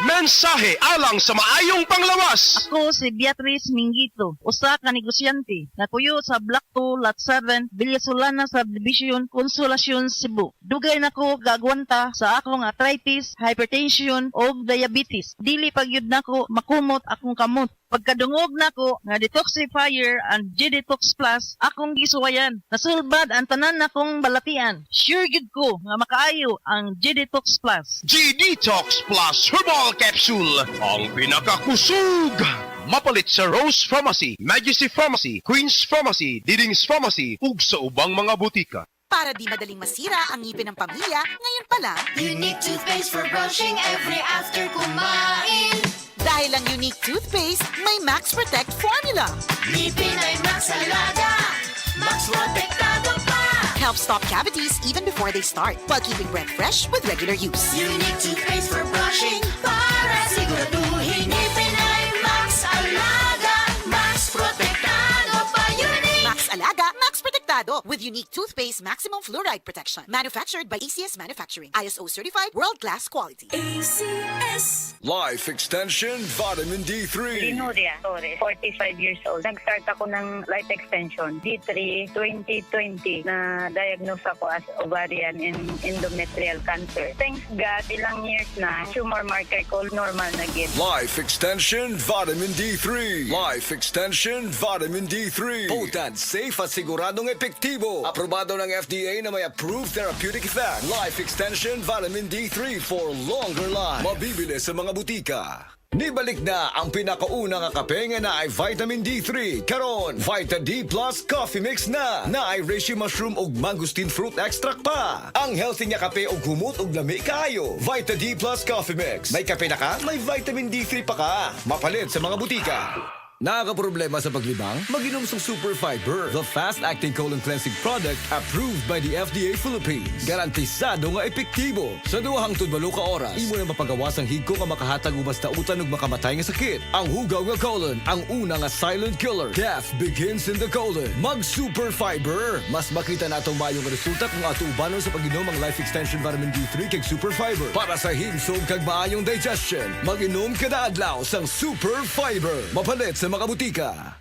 Mensahe alang sa maayong panglawas. Ako si Beatrice Mingito, usa ka negosyante na kuyo sa Block 2, Lot 7, Villasolana Subdivision, Consolacion, Cebu. Dugay nako gagwanta sa akong arthritis, hypertension o diabetes. Dili pagyud nako makumot akong kamot. Pagkadungog nako nga detoxifier and G-Detox Plus akong gisuwayan. Nasulbad ang tanan nakong balatian. Sure gyud ko nga makaayo ang G-Detox Plus. G-Detox Plus Herbal Capsule, ang pinakakusog. Mapalit sa Rose Pharmacy, Majesty Pharmacy, Queen's Pharmacy, Diding's Pharmacy, ug sa ubang mga butika. Para di madaling masira ang ngipin ng pamilya, ngayon pa lang, Unique toothpaste for brushing every after kumain. dahil ang unique toothpaste, may Max Protect formula. Ngipin ay Max Alaga, Max Protektado pa. Helps stop cavities even before they start, while keeping breath fresh with regular use. Unique toothpaste for brushing para siguraduhin ngipin ay Max Alaga, Max Protektado pa. Unique. Max Alaga, Max Protectado with unique toothpaste maximum fluoride protection. Manufactured by ACS Manufacturing. ISO certified world-class quality. ACS. Life Extension Vitamin D3. Linuria Torres, 45 years old. Nag-start ako ng life extension, D3 2020, na diagnose ako as ovarian and endometrial cancer. Thanks God, ilang years na, tumor marker ko normal na gid. Life Extension Vitamin D3. Life Extension Vitamin D3. Potent, safe at siguradong epektibo. Aprobado ng FDA na may approved therapeutic effect. Life Extension Vitamin D3 for longer life. Mabibili sa mga butika. Nibalik na ang pinakaunang kape nga na ay Vitamin D3. Karon, Vita D Plus Coffee Mix na ay reishi mushroom ug mangosteen fruit extract pa. Ang healthy nga kape ug humot ug lami kaayo. Vita D Plus Coffee Mix. May kape na ka, may Vitamin D3 pa ka. Mapalit sa mga butika. Nakakaproblema sa paglibang? Mag-inom sa Super Fiber, the fast-acting colon cleansing product approved by the FDA Philippines. Garantisado nga epektibo. Sa 2 hangtod 8 ka oras, imo na mapaгаwas ang higko nga makahatag ubas na utan ug makamatay nga sakit. Ang hugaw nga colon, ang una nga silent killer. Death begins in the colon. Mag-Super Fiber. Mas makita na itong mayong resulta kung ato ubanon sa pag-inom ang Life Extension Vitamin D3 kag Super Fiber. Para sa himsog kag maayong digestion, mag-inom kada adlaw sang Super Fiber. Mapalit sa mga butika.